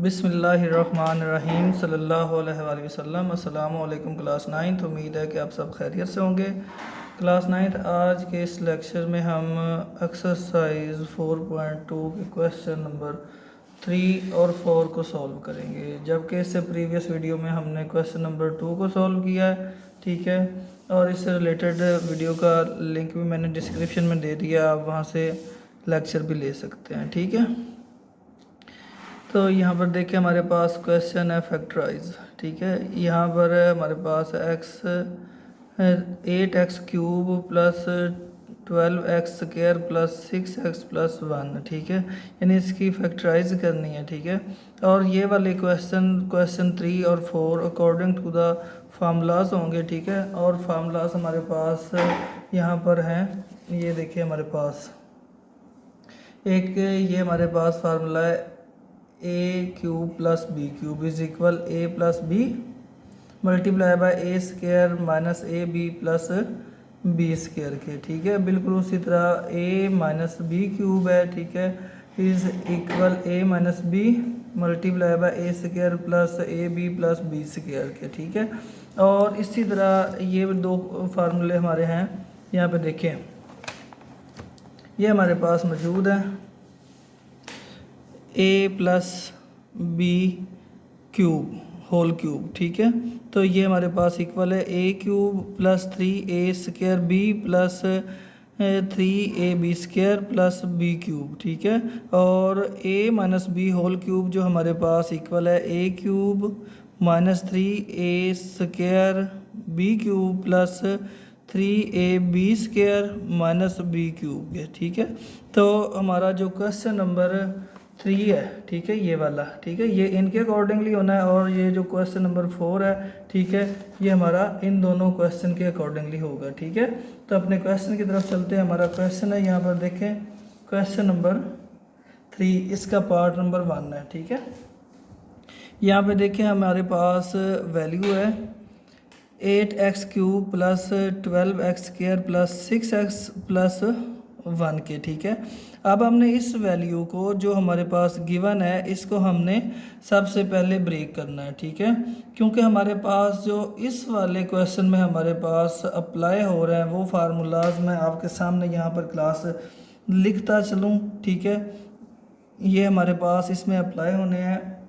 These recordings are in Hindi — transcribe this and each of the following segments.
बिस्मिल्लाहिर्रहमानिर्रहीम सल्लल्लाहु अलैहि वसल्लम। अस्सलामु अलैकुम क्लास 9। उम्मीद है कि आप सब खैरियत से होंगे। क्लास 9 आज के इस लेक्चर में हम एक्सरसाइज 4.2 के क्वेश्चन नंबर 3 और 4 को सॉल्व करेंगे, जबकि इससे प्रीवियस वीडियो में हमने क्वेश्चन नंबर 2 को सॉल्व किया है। ठीक है, और इससे रिलेटेड वीडियो का लिंक भी मैंने डिस्क्रिप्शन में दे दिया, आप वहाँ से लेक्चर भी ले सकते हैं। ठीक है, तो यहाँ पर देखिए हमारे पास क्वेश्चन है फैक्टराइज। ठीक है, यहाँ पर हमारे पास eight x cube plus 12x² plus 6x plus 1। ठीक है, यानी इसकी फैक्टराइज करनी है। ठीक है, और ये वाले क्वेश्चन 3 और 4 अकॉर्डिंग टू द फार्मूलाज होंगे। ठीक है, और फार्मूलाज हमारे पास यहाँ पर हैं। ये देखिए हमारे पास ये हमारे पास फार्मूला है a cube plus b cube is equal a plus b multiply by a square minus a b plus b square के। ठीक है, बिल्कुल उसी तरह ए माइनस बी क्यूब है। ठीक है, is equal a minus b multiply by a square plus a b plus b square के। ठीक है, और इसी तरह ये दो फार्मूले हमारे हैं। यहाँ पे देखें, ये हमारे पास मौजूद है a plus b cube whole cube. ठीक है, तो ये हमारे पास इक्वल है a cube plus 3a² b plus 3ab square plus b cube. ठीक है, और a minus b whole cube जो हमारे पास इक्वल है a cube minus 3a² b cube plus 3ab square minus b cube है। ठीक है, तो हमारा जो क्वेश्चन नंबर 3 है, ठीक है, ये वाला, ठीक है, ये इनके अकॉर्डिंगली होना है, और ये जो क्वेश्चन नंबर 4 है, ठीक है, ये हमारा इन दोनों क्वेश्चन के अकॉर्डिंगली होगा। ठीक है, तो अपने क्वेश्चन की तरफ चलते हैं। हमारा क्वेश्चन है, यहाँ पर देखें क्वेश्चन नंबर 3, इसका पार्ट नंबर 1 है। ठीक है, यहाँ पे देखें हमारे पास वैल्यू है 8x cube plus 12x² plus 6x plus 1 के। ठीक है, अब हमने इस वैल्यू को जो हमारे पास गिवन है, इसको हमने सबसे पहले ब्रेक करना है। ठीक है, क्योंकि हमारे पास जो इस वाले क्वेश्चन में हमारे पास अप्लाई हो रहे हैं वो फार्मूलाज मैं आपके सामने यहाँ पर क्लास लिखता चलूँ। ठीक है, ये हमारे पास इसमें अप्लाई होने हैं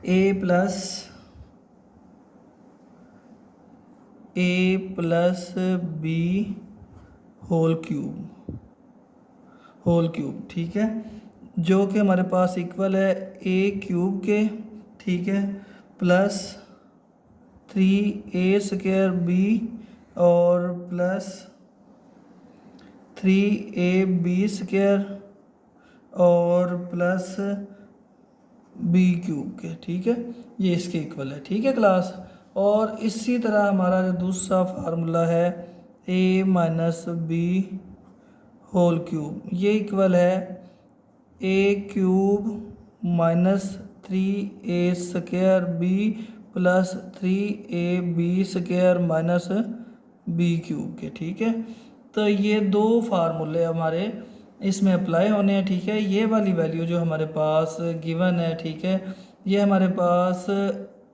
ए प्लस बी होल क्यूब। ठीक है, जो कि हमारे पास इक्वल है ए क्यूब के। ठीक है, प्लस 3a² बी और प्लस 3ab स्क्वायर और प्लस बी क्यूब के। ठीक है, ये इसके इक्वल है। ठीक है क्लास, और इसी तरह हमारा जो दूसरा फार्मूला है a minus b whole cube, ये इक्वल है a cube minus 3a² b plus 3ab square minus b cube के। ठीक है, तो ये दो फार्मूले हमारे इसमें अप्लाई होने हैं। ठीक है, ये वाली वैल्यू जो हमारे पास गिवन है, ठीक है, ये हमारे पास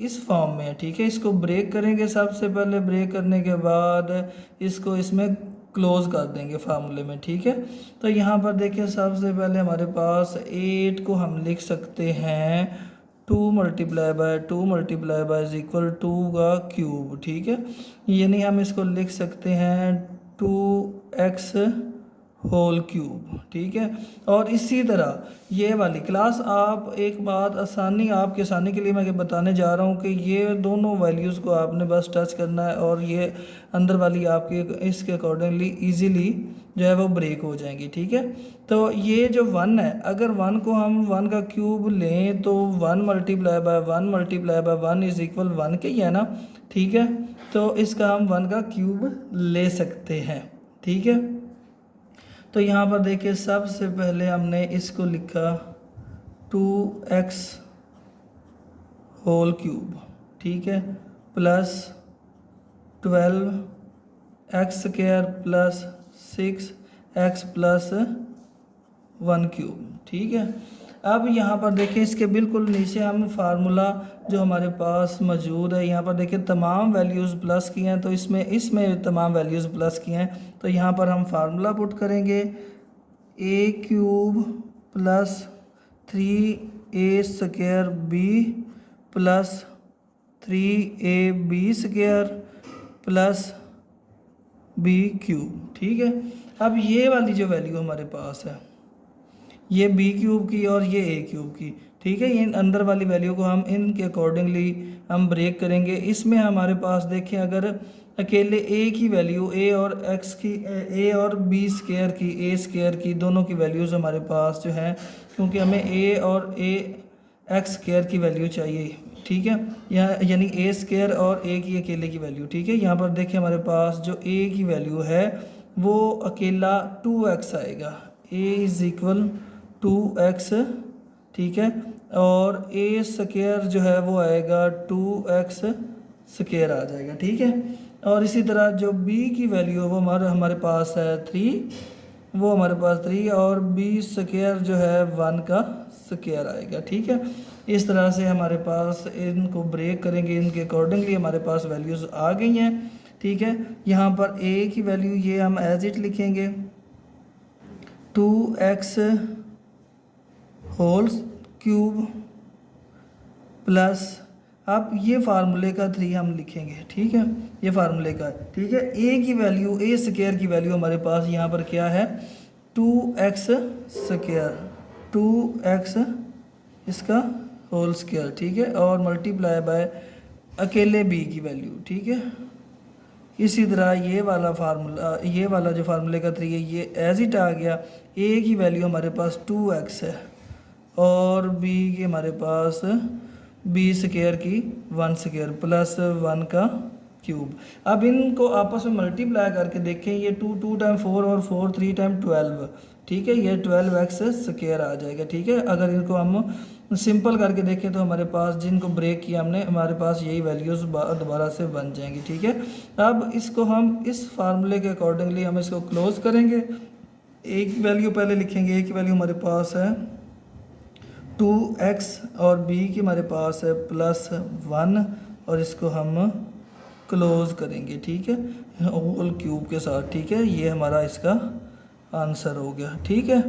इस फॉर्म में है। ठीक है, इसको ब्रेक करेंगे सबसे पहले, ब्रेक करने के बाद इसको इसमें क्लोज कर देंगे फार्मूले में। ठीक है, तो यहाँ पर देखिए सबसे पहले हमारे पास 8 को हम लिख सकते हैं 2 multiply by 2 multiply by is equal 2 का क्यूब। ठीक है, यानी हम इसको लिख सकते हैं 2x होल क्यूब। ठीक है, और इसी तरह ये वाली क्लास आप एक बात आपके आसानी के लिए मैं बताने जा रहा हूँ कि ये दोनों वैल्यूज़ को आपने बस टच करना है, और ये अंदर वाली आपके इसके अकॉर्डिंगली इजीली जो है वो ब्रेक हो जाएंगी। ठीक है, तो ये जो 1 है, अगर 1 को हम 1 का क्यूब लें तो 1 multiply by 1 multiply by 1 is equal 1 के ही है ना। ठीक है, तो इसका हम 1 का क्यूब ले सकते हैं। ठीक है, तो यहाँ पर देखिए सबसे पहले हमने इसको लिखा 2x होल क्यूब। ठीक है, plus 12x² plus 6x plus 1 cube. ठीक है, अब यहाँ पर देखें इसके बिल्कुल नीचे हम फार्मूला जो हमारे पास मौजूद है, यहाँ पर देखें तमाम वैल्यूज़ प्लस की हैं, तो इसमें तमाम वैल्यूज़ प्लस की हैं, तो यहाँ पर हम फार्मूला पुट करेंगे a cube plus 3a² b plus 3ab² plus b cube. ठीक है, अब ये वाली जो वैल्यू हमारे पास है, ये b क्यूब की और ये a क्यूब की, ठीक है, इन अंदर वाली वैल्यू को हम इनके अकॉर्डिंगली हम ब्रेक करेंगे। इसमें हमारे पास देखें अगर अकेले a की वैल्यू a और x की a और b² की दोनों की वैल्यूज़ हमारे पास जो है, क्योंकि हमें a और x² की वैल्यू चाहिए, ठीक है, यानी a² और a की अकेले की वैल्यू। ठीक है, यहाँ पर देखें हमारे पास जो a की वैल्यू है वो अकेला 2x आएगा, a = 2x, ठीक है, और a² जो है वो आएगा 2x² आ जाएगा। ठीक है, और इसी तरह जो b की वैल्यू है वो हमारे पास है 3, वो हमारे पास 3 और b² जो है 1 का स्क्वायर आएगा। ठीक है, इस तरह से हमारे पास इनको ब्रेक करेंगे, इनके अकॉर्डिंगली हमारे पास वैल्यूज़ आ गई हैं। ठीक है, यहाँ पर a की वैल्यू ये हम एज इट लिखेंगे 2x होल क्यूब प्लस, अब ये फार्मूले का 3 हम लिखेंगे। ठीक है, ये फार्मूले का, ठीक है, a की वैल्यू a² की वैल्यू हमारे पास यहाँ पर क्या है 2x², 2x इसका होल स्क्वायर, ठीक है, और मल्टीप्लाई बाय अकेले b की वैल्यू। ठीक है, इसी तरह ये वाला फार्मूला, ये वाला जो फार्मूले का 3 है ये एज इट आ गया। a की वैल्यू हमारे पास 2x है और b की हमारे पास b² की 1² प्लस 1 का क्यूब। अब इनको आपस में मल्टीप्लाई करके देखें, ये 2 टाइम 4 और 4 3 टाइम 12, ठीक है, ये 12x² आ जाएगा। ठीक है, अगर इनको हम सिंपल करके देखें तो हमारे पास जिनको ब्रेक किया हमने, हमारे पास यही वैल्यूज़ दोबारा से बन जाएंगी। ठीक है, अब इसको हम इस फार्मूले के अकॉर्डिंगली हम इसको क्लोज करेंगे। a की वैल्यू पहले लिखेंगे, a की वैल्यू हमारे पास है 2x और b की हमारे पास है +1 और इसको हम क्लोज करेंगे। ठीक है, होल क्यूब के साथ। ठीक है, ये हमारा इसका आंसर हो गया। ठीक है,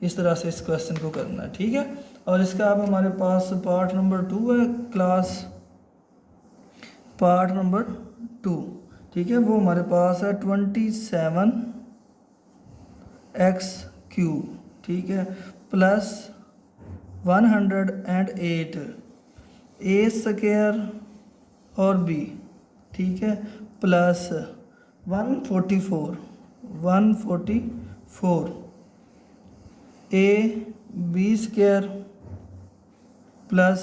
इस तरह से इस क्वेश्चन को करना है। ठीक है, और इसका अब हमारे पास पार्ट नंबर 2 है, क्लास पार्ट नंबर 2, ठीक है, वो हमारे पास है 27x³ ठीक है, प्लस 108 a² और b, ठीक है, plus 144 a b² plus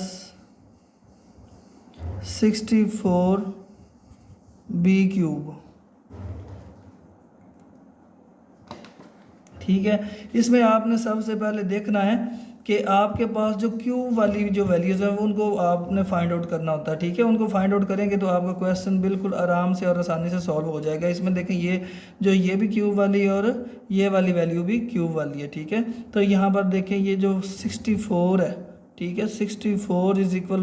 64 b³। ठीक है, इसमें आपने सबसे पहले देखना है कि आपके पास जो क्यूब वाली जो वैल्यूज़ हैं उनको आपने फाइंड आउट करना होता है। ठीक है, उनको फाइंड आउट करेंगे तो आपका क्वेश्चन बिल्कुल आराम से और आसानी से सॉल्व हो जाएगा। इसमें देखें ये भी क्यूब वाली और ये वाली वैल्यू भी क्यूब वाली है। ठीक है, तो यहाँ पर देखें ये जो 64 है, ठीक है, 64 =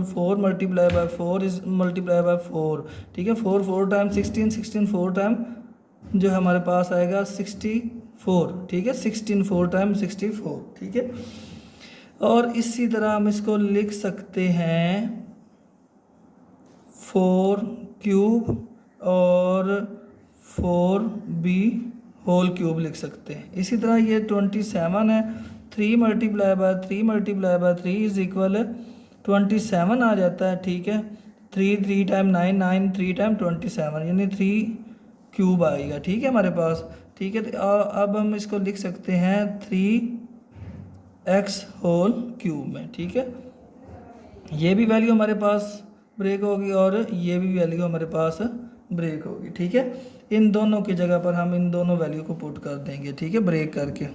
4 multiply by 4 is multiply by 4, ठीक है, 4 टाइम 16 4 टाइम जो हमारे पास आएगा 64, ठीक है, 16 4 टाइम 64, ठीक है, और इसी तरह हम इसको लिख सकते हैं 4³ और 4b होल क्यूब लिख सकते हैं। इसी तरह ये 27 है, 3 multiply by 3 multiply by 3 is equal 27 आ जाता है। ठीक है, 3 टाइम 9 9 3 टाइम 27 यानी 3³ आएगा। ठीक है हमारे पास। ठीक है, तो अब हम इसको लिख सकते हैं 3x होल क्यूब में। ठीक है, ये भी वैल्यू हमारे पास ब्रेक होगी और ये भी वैल्यू हमारे पास ब्रेक होगी। ठीक है, इन दोनों की जगह पर हम इन दोनों वैल्यू को पुट कर देंगे। ठीक है, ब्रेक करके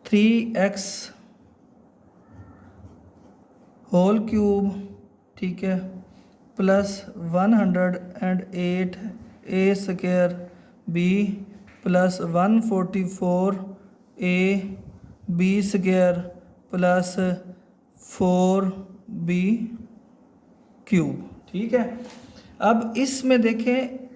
3x होल क्यूब, ठीक है, plus 108 a² b plus 144 a b² plus 4b cube. ठीक है, अब इसमें देखें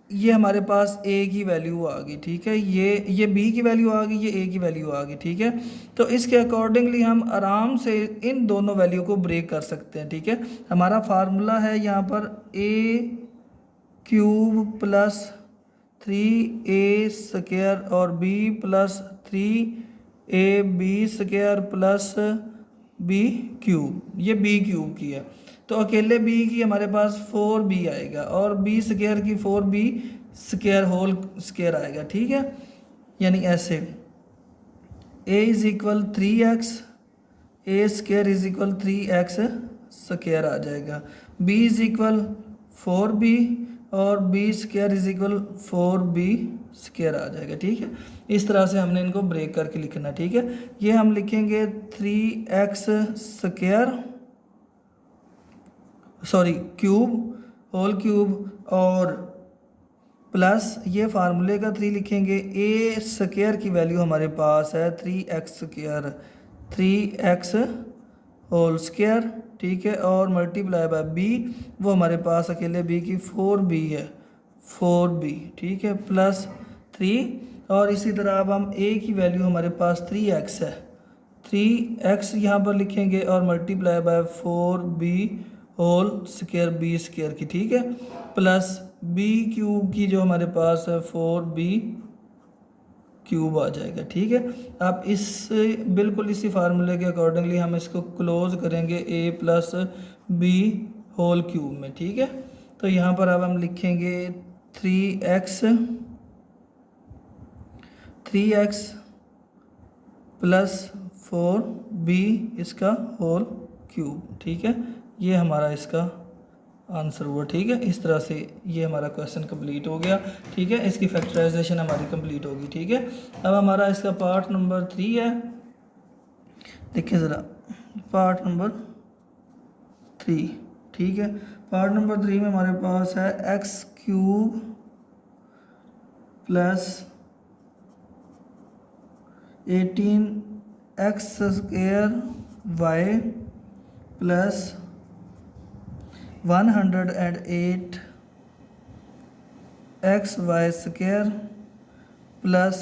ये हमारे पास a की वैल्यू आ गई। ठीक है, ये b की वैल्यू आ गई, ये a की वैल्यू आ गई। ठीक है, तो इसके अकॉर्डिंगली हम आराम से इन दोनों वैल्यू को ब्रेक कर सकते हैं। ठीक है, हमारा फार्मूला है यहाँ पर a cube plus 3a square और b plus 3ab square plus b cube, ये b क्यूब की है। तो अकेले b की हमारे पास 4b आएगा और b स्क्वायर की 4b स्क्वायर होल स्क्वायर आएगा। ठीक है, यानी ऐसे a is equal 3x, a square is equal 3x square आ जाएगा। b इज इक्वल 4b और b square is equal 4b square आ जाएगा। ठीक है, इस तरह से हमने इनको ब्रेक करके लिखना। ठीक है, ये हम लिखेंगे 3x square cube whole cube और प्लस ये फार्मूले का 3 लिखेंगे। a स्क्वायर की वैल्यू हमारे पास है 3x square, 3x whole square. ठीक है, और मल्टीप्लाई बाय b, वो हमारे पास अकेले b की 4b है, 4b। ठीक है, प्लस 3 और इसी तरह अब हम a की वैल्यू हमारे पास 3x है, 3x यहाँ पर लिखेंगे और multiply by 4b whole square b square की। ठीक है, प्लस b क्यूब की जो हमारे पास है 4b क्यूब आ जाएगा। ठीक है, आप इस बिल्कुल इसी फार्मूले के अकॉर्डिंगली हम इसको क्लोज करेंगे a plus b whole cube में। ठीक है, तो यहाँ पर अब हम लिखेंगे 3x प्लस 4b इसका होल क्यूब। ठीक है, ये हमारा इसका आंसर हुआ। ठीक है, इस तरह से ये हमारा क्वेश्चन कंप्लीट हो गया। ठीक है, इसकी फैक्टराइजेशन हमारी कंप्लीट होगी। ठीक है, अब हमारा इसका पार्ट नंबर 3 है। देखिए ज़रा पार्ट नंबर 3। ठीक है, पार्ट नंबर 3 में हमारे पास है x cube plus 18x square y plus 108 xy square plus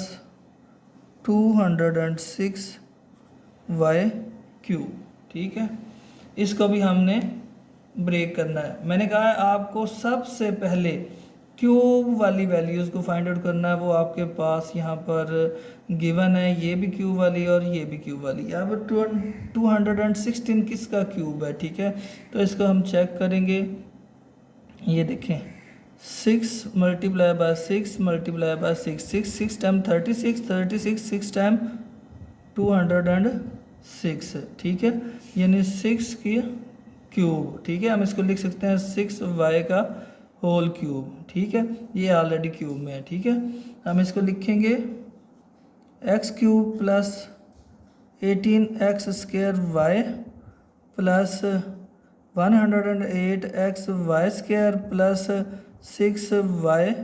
206 y cube. ठीक है, इसको भी हमने ब्रेक करना है। मैंने कहा है आपको सबसे पहले क्यूब वाली वैल्यूज़ को फाइंड आउट करना है, वो आपके पास यहाँ पर गिवन है, ये भी क्यूब वाली और ये भी क्यूब वाली। अब 216 किसका क्यूब है? ठीक है, तो इसको हम चेक करेंगे। ये देखें 6 multiply by 6 multiply by 6, 6 time 36, 6 time 206। ठीक है, यानी 6 की क्यूब। ठीक है, हम इसको लिख सकते हैं 6y का होल क्यूब। ठीक है, ये ऑलरेडी क्यूब में है। ठीक है, हम इसको लिखेंगे x cube plus 18x square y plus 108x y square plus 6y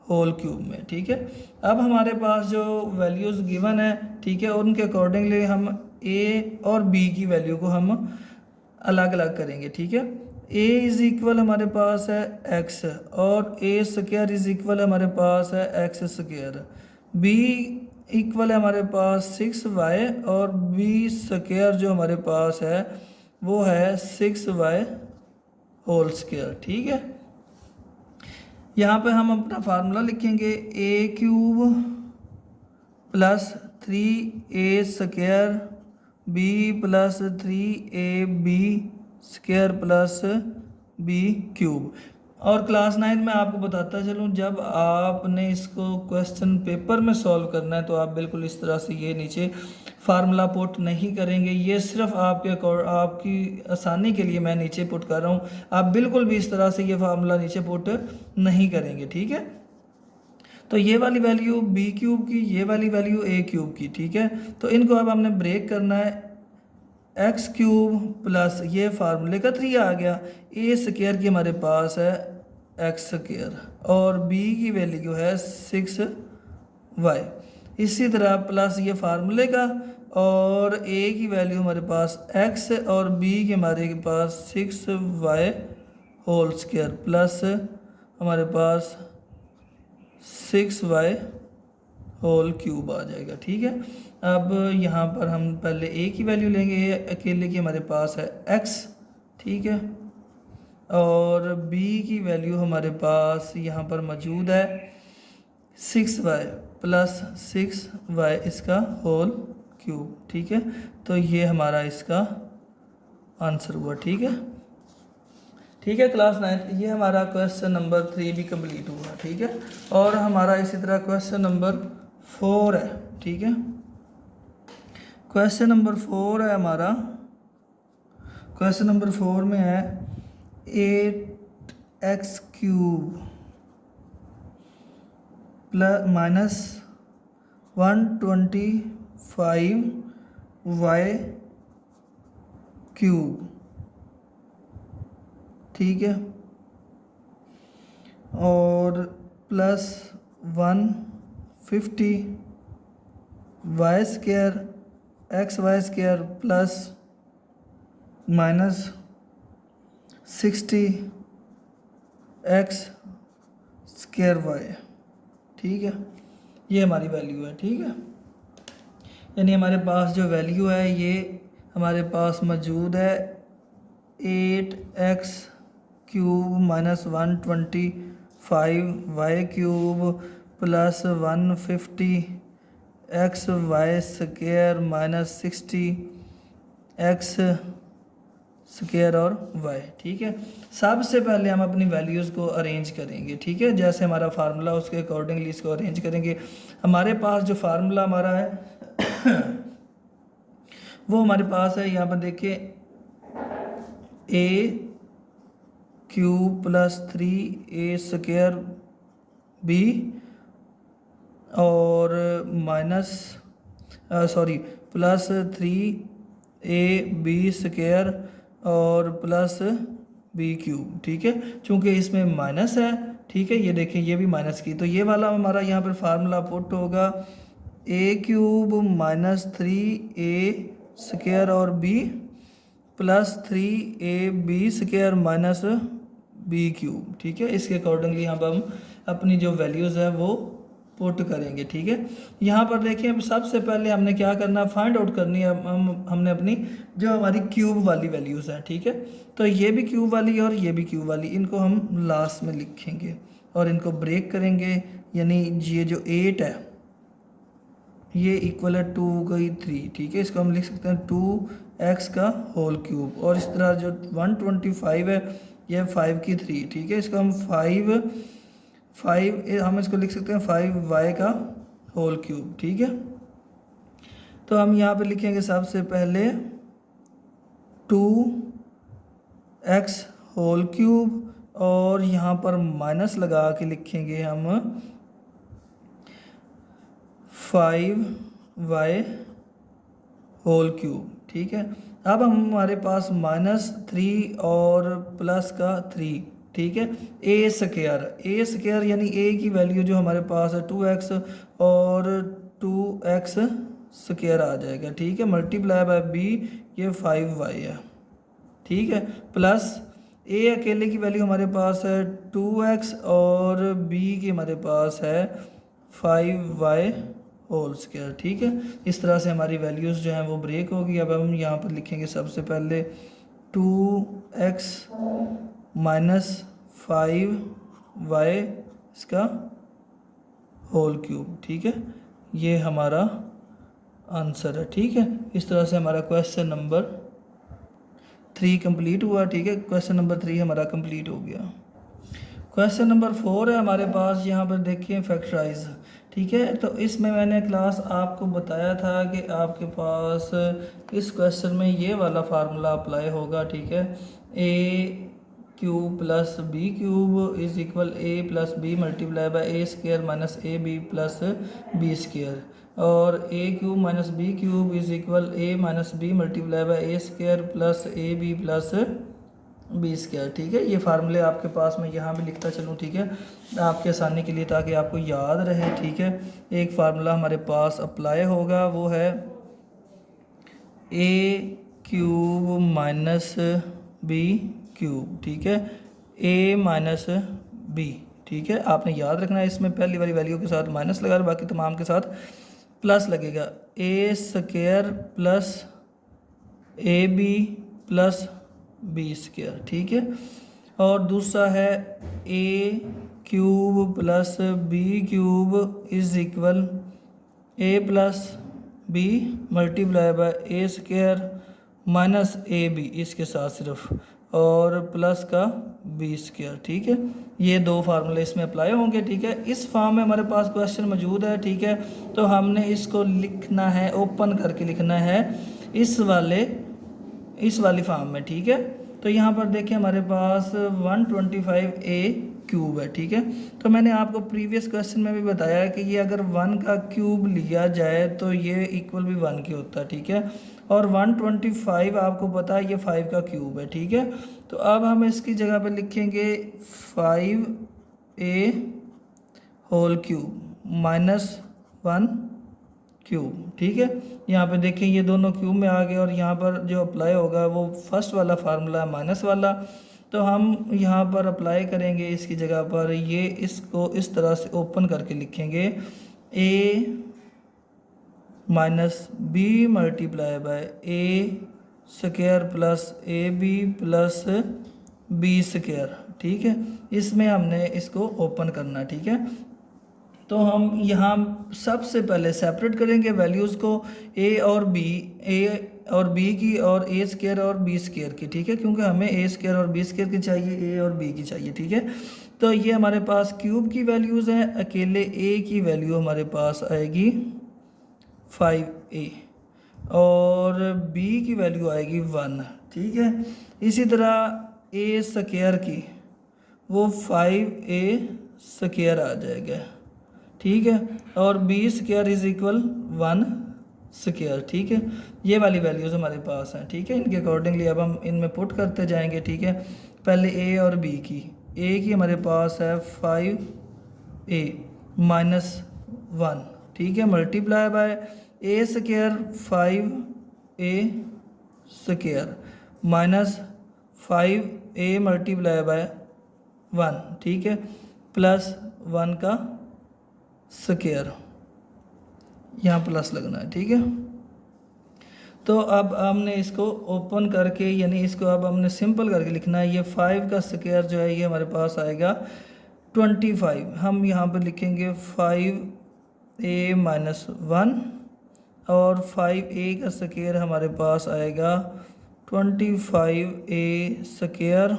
whole cube में। ठीक है, अब हमारे पास जो वैल्यूज़ गिवन है, ठीक है, उनके अकॉर्डिंगली हम a और b की वैल्यू को हम अलग अलग करेंगे। ठीक है, a इज़ इक्वल हमारे पास है x और a स्क्वायर इज़ इक्वल हमारे पास है x स्क्वायर, b इक्वल है हमारे पास 6y और b स्क्वायर जो हमारे पास है वो है 6y होल स्क्वायर। ठीक है, यहाँ पे हम अपना फार्मूला लिखेंगे a cube plus 3a square b plus 3ab square plus b cube. और क्लास 9 में आपको बताता चलूँ, जब आपने इसको क्वेश्चन पेपर में सॉल्व करना है तो आप बिल्कुल इस तरह से ये नीचे फार्मूला पुट नहीं करेंगे। ये सिर्फ आपकी आसानी के लिए मैं नीचे पुट कर रहा हूँ। आप बिल्कुल भी इस तरह से ये फार्मूला नीचे पुट नहीं करेंगे। ठीक है, तो ये वाली वैल्यू b क्यूब की, ये वाली वैल्यू a क्यूब की। ठीक है, तो इनको अब हमने ब्रेक करना है। x क्यूब प्लस ये फार्मूले का 3 आ गया, a स्क्वायर की हमारे पास है x स्क्वायर और b की वैल्यू है 6y। इसी तरह प्लस ये फार्मूले का और ए की वैल्यू हमारे पास x और b की हमारे पास 6y होल स्क्वायर प्लस हमारे पास 6y होल क्यूब आ जाएगा। ठीक है, अब यहाँ पर हम पहले ए की वैल्यू लेंगे, अकेले की हमारे पास है x, ठीक है, और b की वैल्यू हमारे पास यहाँ पर मौजूद है 6y प्लस 6y इसका होल क्यूब। ठीक है, तो ये हमारा इसका आंसर हुआ। ठीक है, ठीक है क्लास 9, ये हमारा क्वेश्चन नंबर 3 भी कंप्लीट हुआ। ठीक है, और हमारा इसी तरह क्वेश्चन नंबर 4 है। ठीक है, क्वेश्चन नंबर 4 है हमारा, क्वेश्चन नंबर 4 में है 8x cube plus minus 125y cube. ठीक है, और plus 150y square xy square plus minus 60x square y। ठीक है, ये हमारी वैल्यू है। ठीक है, यानी हमारे पास जो वैल्यू है ये हमारे पास मौजूद है 8x cube minus 125y cube plus 150xy square minus 60x square और y। ठीक है, सबसे पहले हम अपनी वैल्यूज़ को अरेंज करेंगे। ठीक है, जैसे हमारा फार्मूला उसके अकॉर्डिंगली इसको अरेंज करेंगे। हमारे पास जो फार्मूला हमारा है वो हमारे पास है, यहाँ पर देखिए a cube plus 3a square b और माइनस प्लस 3ab स्क्वायर और प्लस b क्यूब। ठीक है, चूँकि इसमें माइनस है, ठीक है, ये देखें ये भी माइनस की, तो ये वाला हमारा यहाँ पर फार्मूला पुट होगा a cube minus 3a square और b plus 3ab square minus b cube. ठीक है, इसके अकॉर्डिंगली यहाँ पर हम अपनी जो वैल्यूज़ है वो पुट करेंगे। ठीक है, यहाँ पर देखिए अब सबसे पहले हमने क्या करना, फाइंड आउट करनी है हमने अपनी जो हमारी क्यूब वाली वैल्यूज़ है। ठीक है, तो ये भी क्यूब वाली और ये भी क्यूब वाली, इनको हम लास्ट में लिखेंगे और इनको ब्रेक करेंगे, यानी ये जो 8 है ये इक्वल है 2 गई 3। ठीक है, इसको हम लिख सकते हैं 2x का होल क्यूब, और इस तरह जो 125 है यह 5 की 3। ठीक है, इसको हम 5 हम इसको लिख सकते हैं 5y का होल क्यूब। ठीक है, तो हम यहाँ पे लिखेंगे सबसे पहले 2x होल क्यूब और यहाँ पर माइनस लगा के लिखेंगे हम 5y होल क्यूब। ठीक है, अब हमारे पास -3 और प्लस का 3। ठीक है, a स्क्वायर यानी a की वैल्यू जो हमारे पास है 2x और 2x स्क्वायर आ जाएगा। ठीक है, मल्टीप्लाई बाय b, ये 5y है। ठीक है, प्लस a अकेले की वैल्यू हमारे पास है 2x और b की हमारे पास है 5y होल स्क्वायर। ठीक है, इस तरह से हमारी वैल्यूज़ जो हैं वो ब्रेक होगी। अब हम यहाँ पर लिखेंगे सबसे पहले 2x माइनस 5y इसका होल क्यूब। ठीक है, ये हमारा आंसर है। ठीक है, इस तरह से हमारा क्वेश्चन नंबर 3 कंप्लीट हुआ। ठीक है, क्वेश्चन नंबर 3 हमारा कंप्लीट हो गया। क्वेश्चन नंबर 4 है हमारे पास, यहाँ पर देखिए फैक्टराइज। ठीक है, तो इसमें मैंने क्लास आपको बताया था कि आपके पास इस क्वेश्चन में ये वाला फार्मूला अप्लाई होगा। ठीक है, a cube plus b cube is equal a plus b multiply by a square minus a b plus b square, और a cube minus b cube is equal a minus b multiply by a square plus a b plus b square. ठीक है, ये फार्मूले आपके पास मैं यहाँ भी लिखता चलूँ। ठीक है, आपके आसानी के लिए ताकि आपको याद रहे। ठीक है, एक फार्मूला हमारे पास अप्लाई होगा, वो है a cube minus b cube, ठीक है, ए माइनस बी, ठीक है। आपने याद रखना है इसमें पहली वाली वैल्यू के साथ माइनस लगा, बाकी तमाम के साथ प्लस लगेगा। A square plus a b plus b square, ठीक है। और दूसरा है a cube plus b cube is equal a plus b multiply by a square minus a b, इसके साथ सिर्फ, और प्लस का बी स्क्वायर, ठीक है। ये दो फार्मूले इसमें अप्लाई होंगे, ठीक है। इस फॉर्म में हमारे पास क्वेश्चन मौजूद है, ठीक है। तो हमने इसको लिखना है, ओपन करके लिखना है इस वाली फॉर्म में, ठीक है। तो यहाँ पर देखिए हमारे पास 125a क्यूब है, ठीक है। तो मैंने आपको प्रीवियस क्वेश्चन में भी बताया है कि ये अगर 1 का क्यूब लिया जाए तो ये इक्वल भी 1 की होता है, ठीक है। और 125 आपको पता है ये 5 का क्यूब है, ठीक है। तो अब हम इसकी जगह पे लिखेंगे 5a whole cube minus 1 cube, ठीक है। यहाँ पे देखें ये दोनों क्यूब में आ गए, और यहाँ पर जो अप्लाई होगा वो फर्स्ट वाला फार्मूला माइनस वाला, तो हम यहाँ पर अप्लाई करेंगे इसकी जगह पर, ये इसको इस तरह से ओपन करके लिखेंगे a minus b multiply by a square plus a b plus b square, ठीक है। इसमें हमने इसको ओपन करना, ठीक है। तो हम यहाँ सबसे पहले सेपरेट करेंगे वैल्यूज़ को, ए और बी की, और ए स्क्वायर और बी स्क्वायर की, ठीक है, क्योंकि हमें ए स्क्वायर और बी स्क्वायर की चाहिए, ए और बी की चाहिए, ठीक है। तो ये हमारे पास क्यूब की वैल्यूज़ हैं, अकेले ए की वैल्यू हमारे पास आएगी 5a और बी की वैल्यू आएगी 1, ठीक है। इसी तरह ए स्क्वायर की वो 5a स्क्वायर आ जाएगा, ठीक है, और b square is equal 1 square, ठीक है। ये वाली वैल्यूज़ हमारे पास हैं, ठीक है। इनके अकॉर्डिंगली अब हम इनमें पुट करते जाएंगे, ठीक है। पहले ए और बी की, ए की हमारे पास है 5a माइनस 1, ठीक है, multiply by a square 5a square minus 5a multiply by 1, ठीक है, प्लस 1 का स्क्वायर, यहाँ प्लस लगना है, ठीक है। तो अब हमने इसको ओपन करके, यानी इसको अब हमने सिंपल करके लिखना है। ये 5 का स्क्वायर जो है ये हमारे पास आएगा 25, हम यहाँ पर लिखेंगे 5a माइनस 1, और 5a का स्क्वायर हमारे पास आएगा 25a square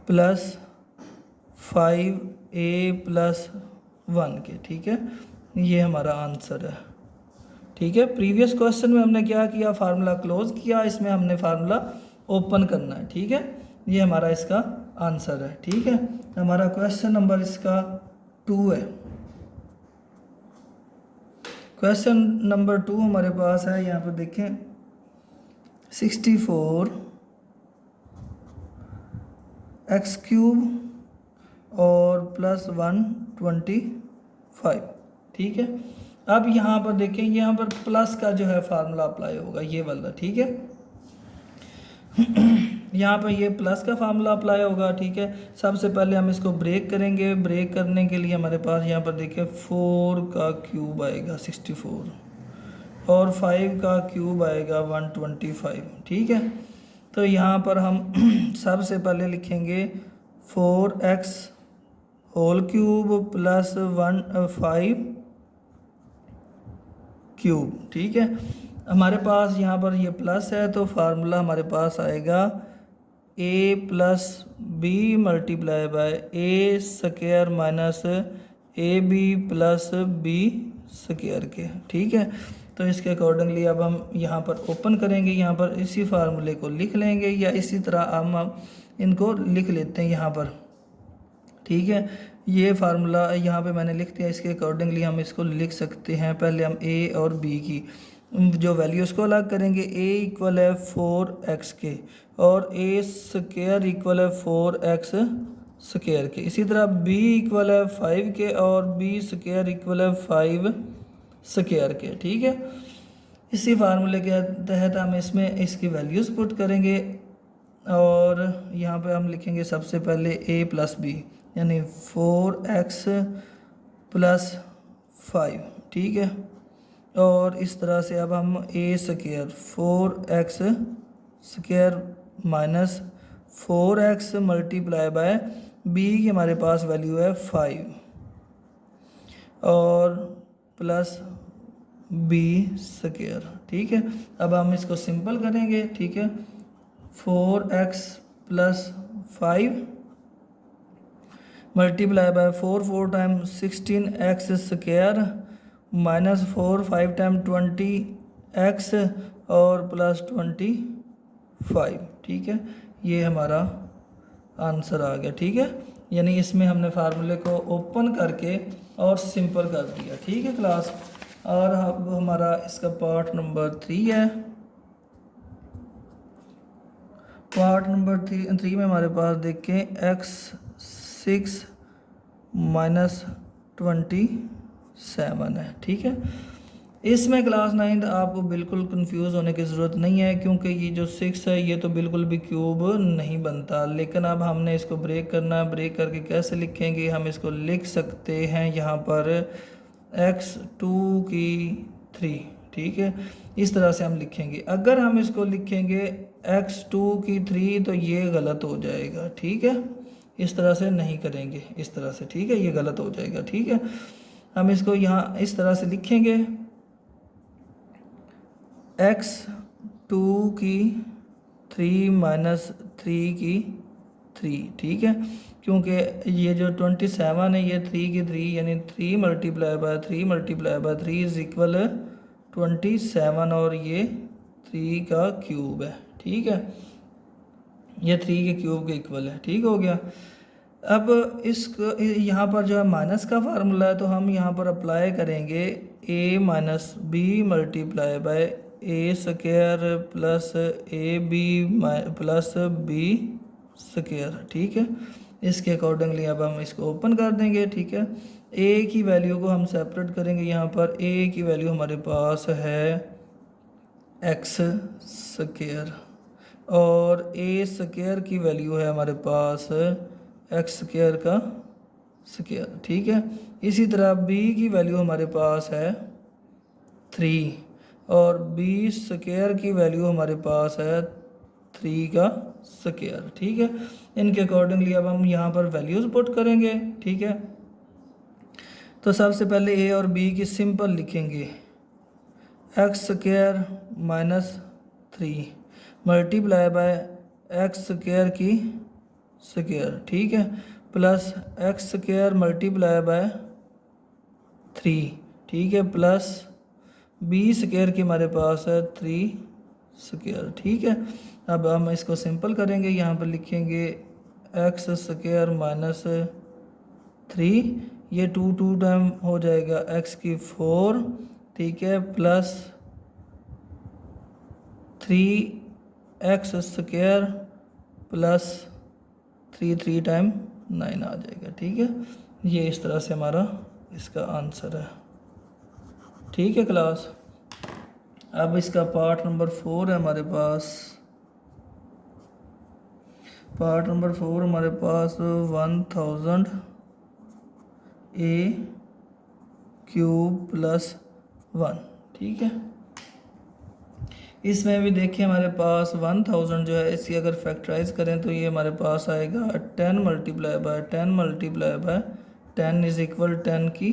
plus 5a plus 1 के, ठीक है। ये हमारा आंसर है, ठीक है। प्रीवियस क्वेश्चन में हमने क्या किया, फार्मूला क्लोज किया, इसमें हमने फार्मूला ओपन करना है, ठीक है। ये हमारा इसका आंसर है, ठीक है। हमारा क्वेश्चन नंबर इसका 2 है। क्वेश्चन नंबर 2 हमारे पास है, यहाँ पर देखें 64 एक्स क्यूब और प्लस 125, ठीक है। अब यहाँ पर देखें, यहाँ पर प्लस का जो है फार्मूला अप्लाई होगा, ये वाला, ठीक है। यहाँ पर ये प्लस का फार्मूला अप्लाई होगा, ठीक है। सबसे पहले हम इसको ब्रेक करेंगे। ब्रेक करने के लिए हमारे पास यहाँ पर देखिए 4 का क्यूब आएगा 64, और 5 का क्यूब आएगा 125, ठीक है। तो यहाँ पर हम सबसे पहले लिखेंगे 4x whole cube plus 5 cube, ठीक है। हमारे पास यहाँ पर ये प्लस है, तो फार्मूला हमारे पास आएगा a plus b multiply by a square minus a b plus b square के, ठीक है। तो इसके अकॉर्डिंगली अब हम यहाँ पर ओपन करेंगे, यहाँ पर इसी फार्मूले को लिख लेंगे, या इसी तरह हम इनको लिख लेते हैं यहाँ पर, ठीक है। ये फार्मूला यहाँ पे मैंने लिख दिया, इसके अकॉर्डिंगली हम इसको लिख सकते हैं। पहले हम ए और बी की जो वैल्यूज़ को अलग करेंगे। a इक्वल है 4x के, और a स्क्वायर इक्वल है 4x स्क्वायर के। इसी तरह b इक्वल है 5 के, और b स्क्वायर इक्वल है 5 स्क्वायर के, ठीक है। इसी फार्मूले के तहत हम इसमें इसकी वैल्यूज़ पुट करेंगे और यहाँ पे हम लिखेंगे सबसे पहले a प्लस बी, यानी 4x प्लस 5, ठीक है। और इस तरह से अब हम a square 4x square minus 4x multiply by b की हमारे पास वैल्यू है 5 और प्लस बी स्क्वायर, ठीक है। अब हम इसको सिंपल करेंगे, ठीक है। 4x plus 5 multiply by 4 time 16x square minus 4 time 20x और प्लस 25, ठीक है। ये हमारा आंसर आ गया, ठीक है। यानी इसमें हमने फार्मूले को ओपन करके और सिंपल कर दिया, ठीक है क्लास। और अब हमारा इसका पार्ट नंबर 3 है। पार्ट नंबर 3 में हमारे पास देखें x6 माइनस 27 है, ठीक है। इसमें क्लास 9 आपको बिल्कुल कंफ्यूज होने की ज़रूरत नहीं है, क्योंकि ये जो 6 है ये तो बिल्कुल भी क्यूब नहीं बनता। लेकिन अब हमने इसको ब्रेक करना है। ब्रेक करके कैसे लिखेंगे, हम इसको लिख सकते हैं यहाँ पर x2 की 3, ठीक है। इस तरह से हम लिखेंगे। अगर हम इसको लिखेंगे x2 की 3 तो ये गलत हो जाएगा, ठीक है। इस तरह से नहीं करेंगे, इस तरह से, ठीक है। ये गलत हो जाएगा, ठीक है। हम इसको यहाँ इस तरह से लिखेंगे x2 की 3 माइनस 3 की 3, ठीक है। क्योंकि ये जो 27 है ये 3 की 3 यानी 3 multiply by 3 multiply by 3 is equal 27 और ये 3 का क्यूब है, ठीक है। ये 3 के क्यूब के इक्वल है, ठीक हो गया। अब इसको यहाँ पर जो है माइनस का फार्मूला है, तो हम यहाँ पर अप्लाई करेंगे a minus b multiply by a square plus a b plus b square, ठीक है। इसके अकॉर्डिंगली अब हम इसको ओपन कर देंगे, ठीक है। a की वैल्यू को हम सेपरेट करेंगे। यहाँ पर a की वैल्यू हमारे पास है x स्क्वायर और a स्क्वायर की वैल्यू है हमारे पास x स्क्वायर का स्क्वायर, ठीक है। इसी तरह b की वैल्यू हमारे पास है 3 और b स्क्वायर की वैल्यू हमारे पास है 3 का स्क्वायर, ठीक है। इनके अकॉर्डिंगली अब हम यहाँ पर वैल्यूज़ पुट करेंगे, ठीक है। तो सबसे पहले a और b की सिंपल लिखेंगे x square minus 3 multiply by x square की स्क्वायर, ठीक है, plus x square multiply by 3, ठीक है, प्लस बी स्क्वायर की हमारे पास है 3 स्क्वायर, ठीक है। अब हम इसको सिंपल करेंगे। यहाँ पर लिखेंगे एक्स स्क्वायर माइनस 3, ये 2 टाइम हो जाएगा एक्स की 4, ठीक है, plus 3x square plus 3 time 9 आ जाएगा, ठीक है। ये इस तरह से हमारा इसका आंसर है, ठीक है क्लास। अब इसका पार्ट नंबर 4 है हमारे पास। पार्ट नंबर 4 हमारे पास 1000 a क्यूब प्लस 1, ठीक है। इसमें भी देखिए हमारे पास 1000 जो है इसकी अगर फैक्टराइज करें तो ये हमारे पास आएगा 10 multiply by 10 multiply by 10 is equal 10 की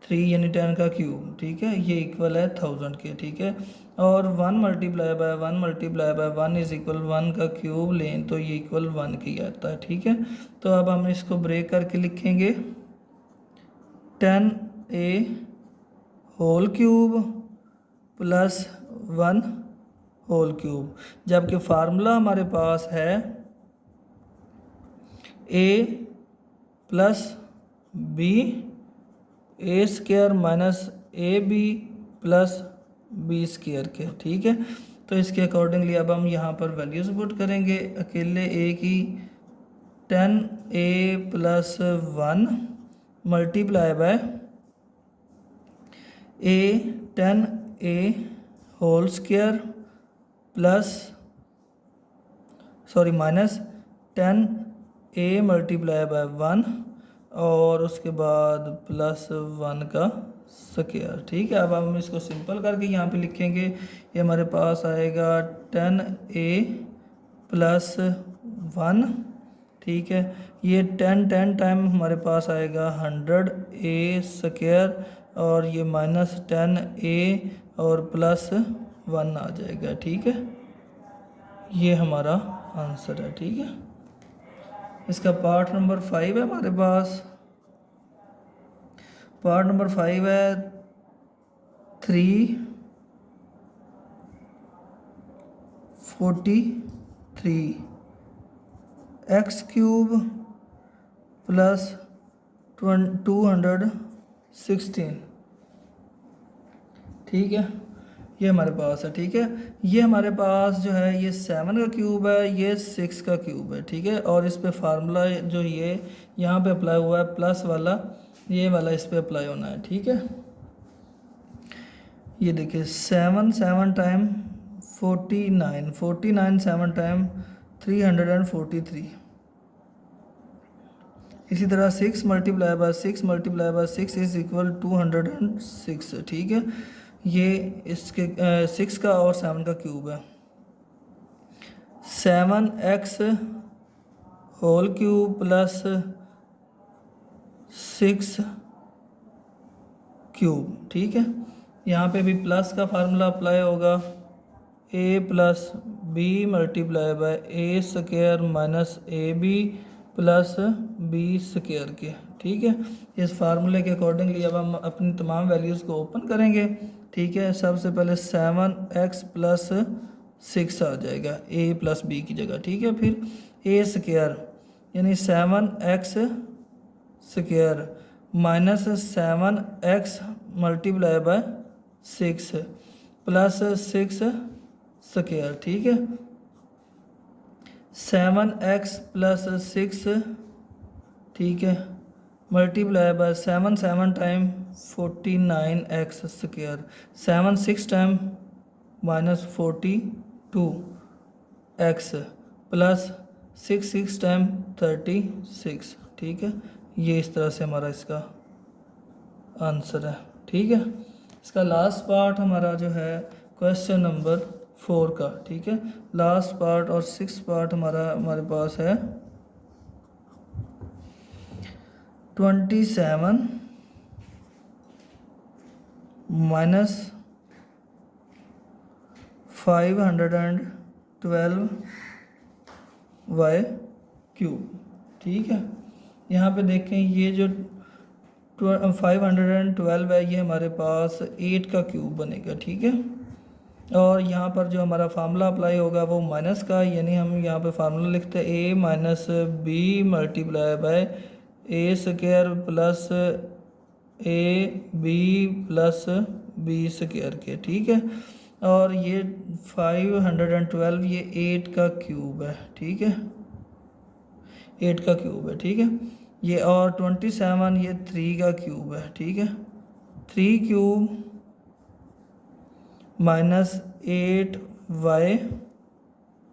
3 यानी 10 का क्यूब, ठीक है। ये इक्वल है 1000 के, ठीक है। और 1 multiply by 1 multiply by 1 is equal 1 का क्यूब लें तो ये इक्वल 1 की आता है, ठीक है। तो अब हम इसको ब्रेक करके लिखेंगे 10a whole cube plus 1 whole cube, जबकि फार्मूला हमारे पास है a plus b a square minus a b plus b square के, ठीक है। तो इसके अकॉर्डिंगली अब हम यहाँ पर वैल्यूज़ पुट करेंगे। अकेले a की 10a plus 1 multiply by a 10a whole square minus 10a multiply by 1 और उसके बाद प्लस 1 का स्क्वायर। ठीक है, अब हम इसको सिंपल करके यहाँ पे लिखेंगे। ये हमारे पास आएगा 10a प्लस 1। ठीक है, ये 10 टाइम हमारे पास आएगा 100a स्क्वायर और ये माइनस 10a और प्लस 1 आ जाएगा। ठीक है, ये हमारा आंसर है। ठीक है, इसका पार्ट नंबर 5 है हमारे पास। पार्ट नंबर 5 है 343 एक्स क्यूब प्लस 216। ठीक है, ये हमारे पास है। ठीक है, ये हमारे पास जो है ये 7 का क्यूब है, ये 6 का क्यूब है। ठीक है, और इस पे फार्मूला जो ये यहाँ पे अप्लाई हुआ है प्लस वाला, ये वाला इस पे अप्लाई होना है। ठीक है, ये देखिए 7 टाइम 49 7 टाइम 343। इसी तरह 6 मल्टीप्लाई बाय 6 इज इक्वल 206। ठीक है, ये इसके 6 का और 7 का क्यूब है। 7x whole cube plus 6 cube. ठीक है, यहाँ पे भी प्लस का फार्मूला अप्लाई होगा, a plus b multiply by a square minus a b plus b square के। ठीक है, इस फार्मूले के अकॉर्डिंगली अब हम अपनी तमाम वैल्यूज़ को ओपन करेंगे। ठीक है, सबसे पहले 7x प्लस 6 आ जाएगा a प्लस बी की जगह। ठीक है, फिर a स्क्वायर यानी 7x square minus 7x multiply by 6 plus 6 square. ठीक है, 7x प्लस 6। ठीक है, multiply by 7 time 49x square, 7 6 time minus 42x plus 6 time 36। ठीक है, ये इस तरह से हमारा इसका आंसर है। ठीक है, इसका लास्ट पार्ट हमारा जो है क्वेश्चन नंबर 4 का। ठीक है, लास्ट पार्ट और 6 पार्ट हमारे पास है 27 माइनस 512y क्यूब। ठीक है, यहाँ पे देखें ये जो 512 है ये हमारे पास 8 का क्यूब बनेगा। ठीक है, और यहाँ पर जो हमारा फार्मूला अप्लाई होगा वो माइनस का, यानी हम यहाँ पे फार्मूला लिखते हैं a minus b multiply by a square plus a b plus b square के। ठीक है, और ये 512 ये 8 का क्यूब है। ठीक है, 8 का क्यूब है। ठीक है, ये और 27 ये 3 का क्यूब है। ठीक है, 3 cube minus 8y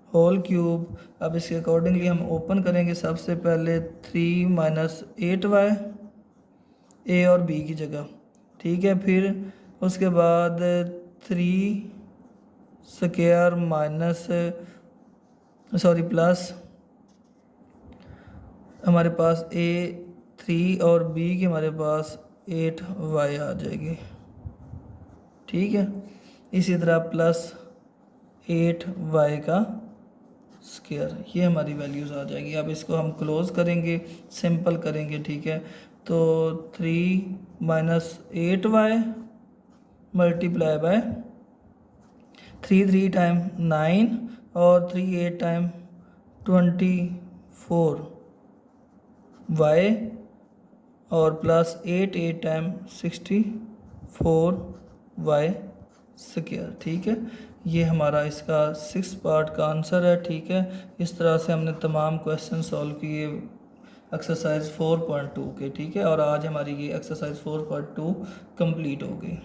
whole cube. अब इसके अकॉर्डिंगली हम ओपन करेंगे। सबसे पहले 3 माइनस 8y ए और बी की जगह। ठीक है, फिर उसके बाद 3 स्क्वायर माइनस प्लस हमारे पास a 3 और b की हमारे पास 8y आ जाएगी। ठीक है, इसी तरह प्लस 8y का स्क्वायर, ये हमारी वैल्यूज़ आ जाएगी। अब इसको हम क्लोज करेंगे, सिंपल करेंगे। ठीक है, तो 3 minus 8y multiply by 3 time 9 और 3 8 टाइम 24y और प्लस 8 टाइम 64y स्क्वायर। ठीक है, ये हमारा इसका 6 पार्ट का आंसर है। ठीक है, इस तरह से हमने तमाम क्वेश्चन सॉल्व किए एक्सरसाइज 4.2 के। ठीक है, और आज हमारी ये एक्सरसाइज 4.2 कंप्लीट हो गई।